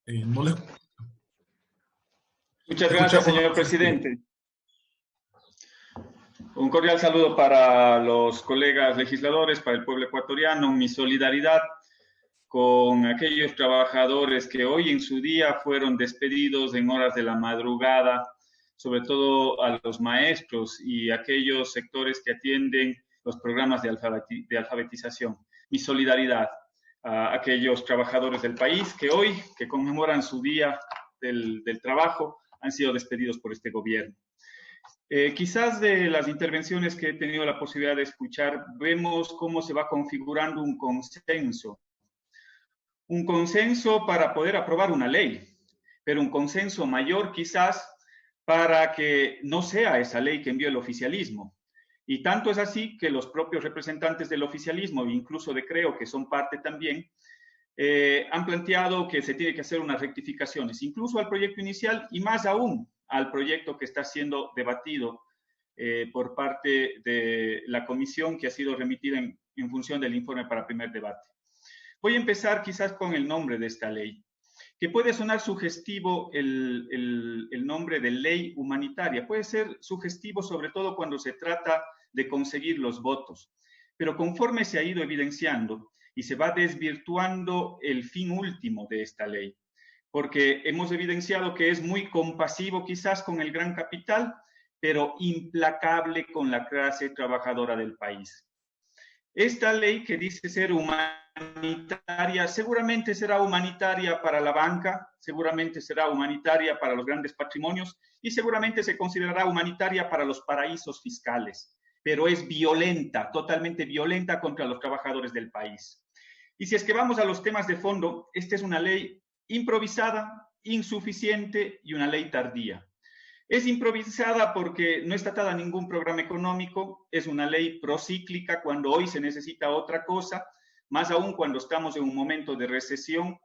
No le Muchas gracias, escuchamos. señor presidente. Un cordial saludo para los colegas legisladores, para el pueblo ecuatoriano, mi solidaridad con aquellos trabajadores que hoy en su día fueron despedidos en horas de la madrugada, sobre todo a los maestros y aquellos sectores que atienden los programas de alfabetización. Mi solidaridad a aquellos trabajadores del país que hoy, que conmemoran su día del trabajo, han sido despedidos por este gobierno. Quizás de las intervenciones que he tenido la posibilidad de escuchar, vemos cómo se va configurando un consenso para poder aprobar una ley, pero un consenso mayor quizás para que no sea esa ley que envió el oficialismo. Y tanto es así que los propios representantes del oficialismo, incluso de Creo, que son parte también, han planteado que se tiene que hacer unas rectificaciones, incluso al proyecto inicial y más aún al proyecto que está siendo debatido por parte de la comisión que ha sido remitida en función del informe para primer debate. Voy a empezar quizás con el nombre de esta ley, que puede sonar sugestivo el nombre de ley humanitaria, puede ser sugestivo sobre todo cuando se trata de conseguir los votos, pero conforme se ha ido evidenciando y se va desvirtuando el fin último de esta ley, porque hemos evidenciado que es muy compasivo quizás con el gran capital, pero implacable con la clase trabajadora del país. Esta ley que dice ser humanitaria, seguramente será humanitaria para la banca, seguramente será humanitaria para los grandes patrimonios y seguramente se considerará humanitaria para los paraísos fiscales, pero es violenta, totalmente violenta contra los trabajadores del país. Y si es que vamos a los temas de fondo, esta es una ley improvisada, insuficiente y una ley tardía. Es improvisada porque no está atada a ningún programa económico, es una ley procíclica cuando hoy se necesita otra cosa, más aún cuando estamos en un momento de recesión.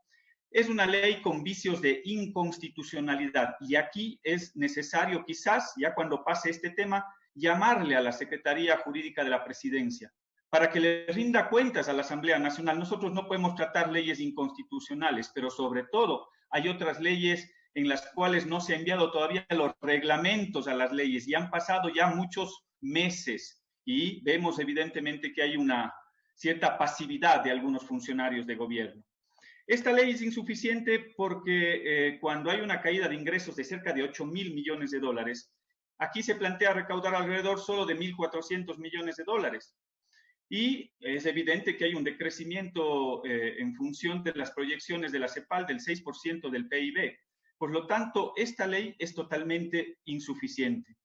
Es una ley con vicios de inconstitucionalidad y aquí es necesario quizás, ya cuando pase este tema, llamarle a la Secretaría Jurídica de la Presidencia para que le rinda cuentas a la Asamblea Nacional. Nosotros no podemos tratar leyes inconstitucionales, pero sobre todo hay otras leyes en las cuales no se han enviado todavía los reglamentos a las leyes y han pasado ya muchos meses y vemos evidentemente que hay una cierta pasividad de algunos funcionarios de gobierno. Esta ley es insuficiente porque cuando hay una caída de ingresos de cerca de 8.000 millones de dólares, aquí se plantea recaudar alrededor solo de 1.400 millones de dólares. Y es evidente que hay un decrecimiento en función de las proyecciones de la CEPAL del 6% del PIB. Por lo tanto, esta ley es totalmente insuficiente.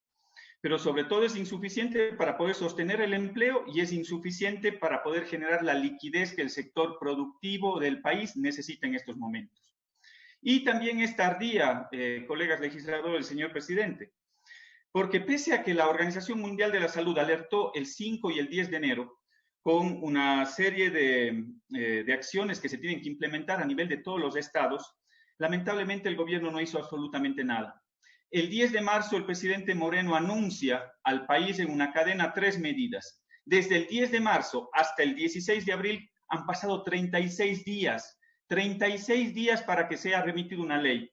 Pero sobre todo es insuficiente para poder sostener el empleo y es insuficiente para poder generar la liquidez que el sector productivo del país necesita en estos momentos. Y también es tardía, colegas legisladores, señor presidente, porque pese a que la Organización Mundial de la Salud alertó el 5 y el 10 de enero con una serie de acciones que se tienen que implementar a nivel de todos los estados, lamentablemente el gobierno no hizo absolutamente nada. El 10 de marzo el presidente Moreno anuncia al país en una cadena 3 medidas. Desde el 10 de marzo hasta el 16 de abril han pasado 36 días para que sea remitida una ley.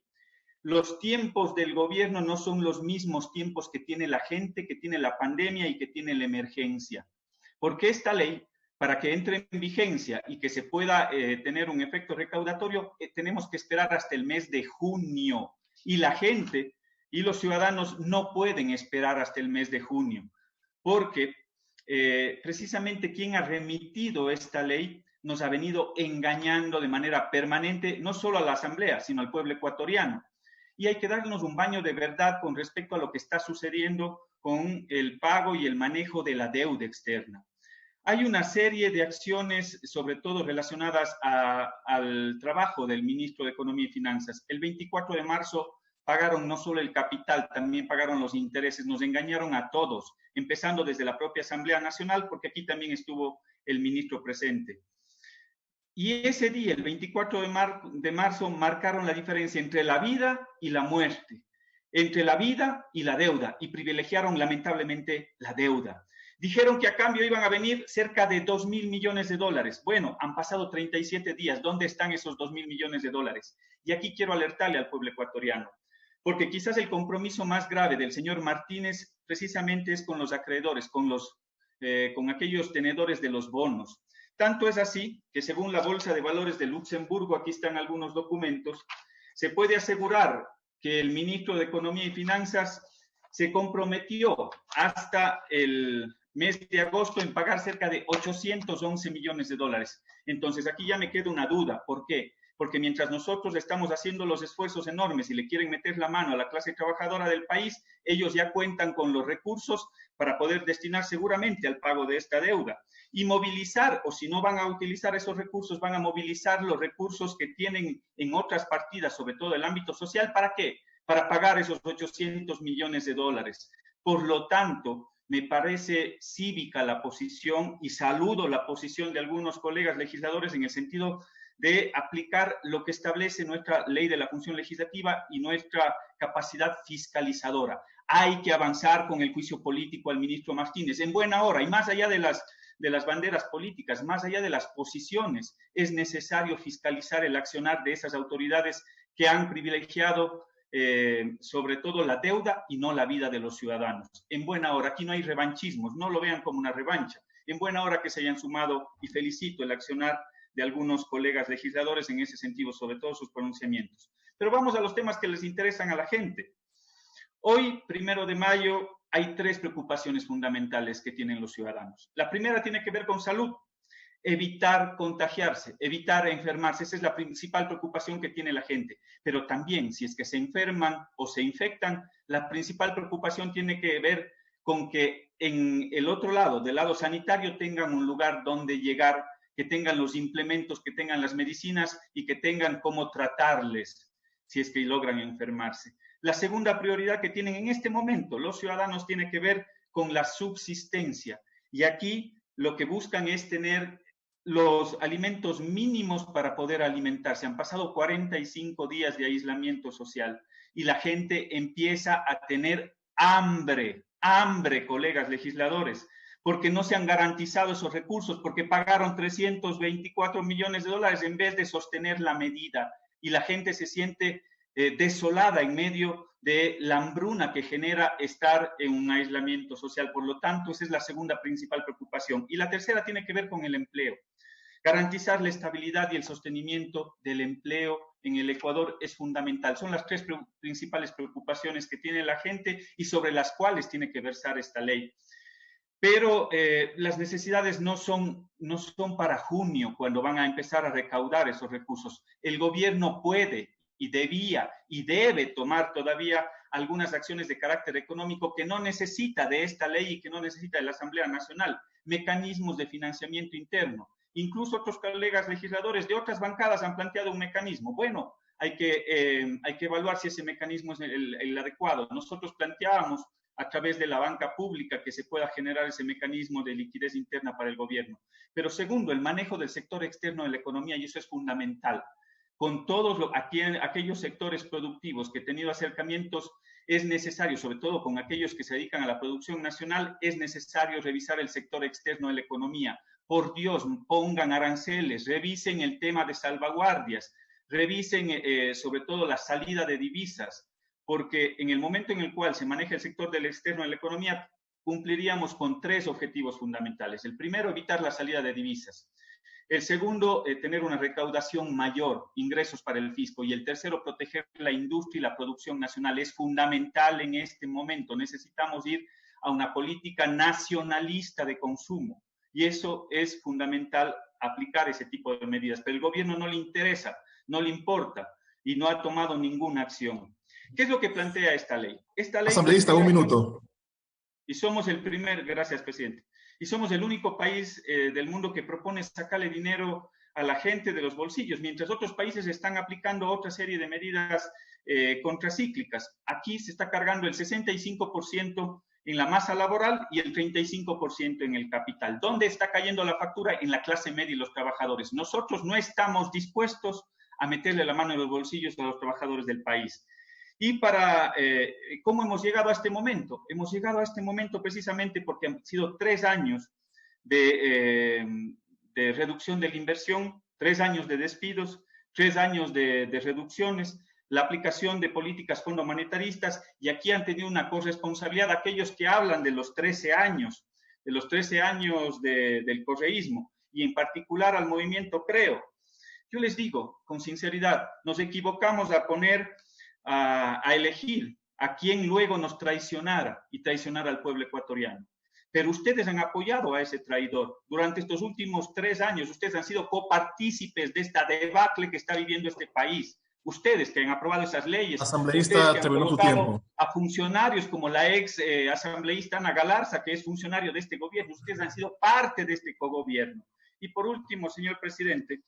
Los tiempos del gobierno no son los mismos tiempos que tiene la gente, que tiene la pandemia y que tiene la emergencia. Porque esta ley, para que entre en vigencia y que se pueda tener un efecto recaudatorio, tenemos que esperar hasta el mes de junio. Y la gente y los ciudadanos no pueden esperar hasta el mes de junio, porque precisamente quien ha remitido esta ley nos ha venido engañando de manera permanente, no solo a la Asamblea, sino al pueblo ecuatoriano. Y hay que darnos un baño de verdad con respecto a lo que está sucediendo con el pago y el manejo de la deuda externa. Hay una serie de acciones, sobre todo relacionadas al trabajo del ministro de Economía y Finanzas. El 24 de marzo pagaron no solo el capital, también pagaron los intereses, nos engañaron a todos, empezando desde la propia Asamblea Nacional, porque aquí también estuvo el ministro presente. Y ese día, el 24 de marzo, marcaron la diferencia entre la vida y la muerte, entre la vida y la deuda, y privilegiaron lamentablemente la deuda. Dijeron que a cambio iban a venir cerca de 2.000 millones de dólares. Bueno, han pasado 37 días. ¿Dónde están esos 2.000 millones de dólares? Y aquí quiero alertarle al pueblo ecuatoriano, porque quizás el compromiso más grave del señor Martínez precisamente es con los acreedores, con aquellos tenedores de los bonos. Tanto es así que según la Bolsa de Valores de Luxemburgo, aquí están algunos documentos, se puede asegurar que el ministro de Economía y Finanzas se comprometió hasta el mes de agosto en pagar cerca de 811 millones de dólares. Entonces, aquí ya me queda una duda. ¿Por qué? Porque mientras nosotros estamos haciendo los esfuerzos enormes y le quieren meter la mano a la clase trabajadora del país, ellos ya cuentan con los recursos para poder destinar seguramente al pago de esta deuda y movilizar, o si no van a utilizar esos recursos, van a movilizar los recursos que tienen en otras partidas, sobre todo el ámbito social. ¿Para qué? Para pagar esos 800 millones de dólares. Por lo tanto, me parece cívica la posición y saludo la posición de algunos colegas legisladores en el sentido de aplicar lo que establece nuestra ley de la función legislativa y nuestra capacidad fiscalizadora. Hay que avanzar con el juicio político al ministro Martínez en buena hora y más allá de las banderas políticas, más allá de las posiciones, es necesario fiscalizar el accionar de esas autoridades que han privilegiado sobre todo la deuda y no la vida de los ciudadanos. En buena hora, aquí no hay revanchismos, no lo vean como una revancha. En buena hora que se hayan sumado, y felicito el accionar de algunos colegas legisladores en ese sentido, sobre todo sus pronunciamientos. Pero vamos a los temas que les interesan a la gente. Hoy, 1 de mayo, hay 3 preocupaciones fundamentales que tienen los ciudadanos. La primera tiene que ver con salud. Evitar contagiarse, evitar enfermarse, esa es la principal preocupación que tiene la gente. Pero también, si es que se enferman o se infectan, la principal preocupación tiene que ver con que en el otro lado, del lado sanitario, tengan un lugar donde llegar, que tengan los implementos, que tengan las medicinas y que tengan cómo tratarles si es que logran enfermarse. La segunda prioridad que tienen en este momento los ciudadanos tiene que ver con la subsistencia. Y aquí lo que buscan es tener los alimentos mínimos para poder alimentarse. Han pasado 45 días de aislamiento social y la gente empieza a tener hambre, colegas legisladores, porque no se han garantizado esos recursos, porque pagaron 324 millones de dólares en vez de sostener la medida y la gente se siente desolada en medio de la hambruna que genera estar en un aislamiento social. Por lo tanto, esa es la segunda principal preocupación. Y la tercera tiene que ver con el empleo. Garantizar la estabilidad y el sostenimiento del empleo en el Ecuador es fundamental. Son las 3 principales preocupaciones que tiene la gente y sobre las cuales tiene que versar esta ley. Pero las necesidades no son para junio, cuando van a empezar a recaudar esos recursos. El gobierno puede y debía y debe tomar todavía algunas acciones de carácter económico que no necesita de esta ley y que no necesita de la Asamblea Nacional, mecanismos de financiamiento interno. Incluso otros colegas legisladores de otras bancadas han planteado un mecanismo. Bueno, hay que evaluar si ese mecanismo es el adecuado. Nosotros planteábamos a través de la banca pública que se pueda generar ese mecanismo de liquidez interna para el gobierno. Pero segundo, el manejo del sector externo de la economía, y eso es fundamental. Con todos aquellos sectores productivos que he tenido acercamientos, es necesario, sobre todo con aquellos que se dedican a la producción nacional, es necesario revisar el sector externo de la economía. Por Dios, pongan aranceles, revisen el tema de salvaguardias, revisen sobre todo la salida de divisas, porque en el momento en el cual se maneja el sector del externo de la economía, cumpliríamos con 3 objetivos fundamentales. El primero, evitar la salida de divisas. El segundo, tener una recaudación mayor, ingresos para el fisco. Y el tercero, proteger la industria y la producción nacional. Es fundamental en este momento. Necesitamos ir a una política nacionalista de consumo. Y eso es fundamental, aplicar ese tipo de medidas. Pero el gobierno no le interesa, no le importa y no ha tomado ninguna acción. ¿Qué es lo que plantea esta ley? Esta ley Asambleísta, un minuto. Y somos el gracias, presidente. Y somos el único país del mundo que propone sacarle dinero a la gente de los bolsillos, mientras otros países están aplicando otra serie de medidas contracíclicas. Aquí se está cargando el 65% en la masa laboral y el 35% en el capital. ¿Dónde está cayendo la factura? En la clase media y los trabajadores. Nosotros no estamos dispuestos a meterle la mano en los bolsillos a los trabajadores del país. Y para cómo hemos llegado a este momento. Hemos llegado a este momento precisamente porque han sido 3 años de reducción de la inversión, 3 años de despidos, 3 años de reducciones, la aplicación de políticas fondomonetaristas, y aquí han tenido una corresponsabilidad aquellos que hablan de los 13 años, del correísmo, y en particular al movimiento Creo. Yo les digo, con sinceridad, nos equivocamos a poner, a elegir a quien luego nos traicionara y traicionara al pueblo ecuatoriano. Pero ustedes han apoyado a ese traidor. Durante estos últimos 3 años, ustedes han sido copartícipes de esta debacle que está viviendo este país. Ustedes que han aprobado esas leyes, ustedes Asambleísta, que han terminó su colocado tiempo. a funcionarios como la ex asambleísta Ana Galarza, que es funcionario de este gobierno, ustedes han sido parte de este cogobierno. Y por último, señor presidente,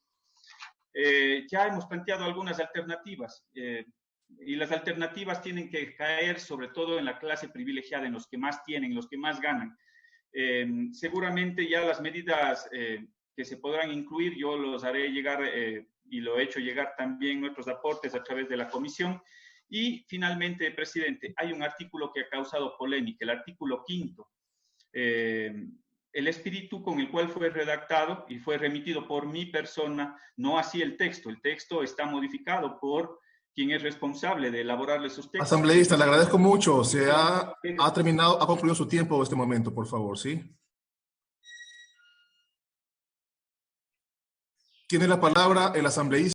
ya hemos planteado algunas alternativas, y las alternativas tienen que caer sobre todo en la clase privilegiada, en los que más tienen, los que más ganan. Seguramente ya las medidas que se podrán incluir, yo los haré llegar y lo he hecho llegar también nuestros aportes a través de la comisión. Y finalmente, presidente, hay un artículo que ha causado polémica, el artículo 5. El espíritu con el cual fue redactado y fue remitido por mi persona, no así el texto. El texto está modificado por quien es responsable de elaborar esos textos. Asambleísta, le agradezco mucho. Ha terminado, ha concluido su tiempo en este momento, por favor, ¿sí? Tiene la palabra el asambleísta.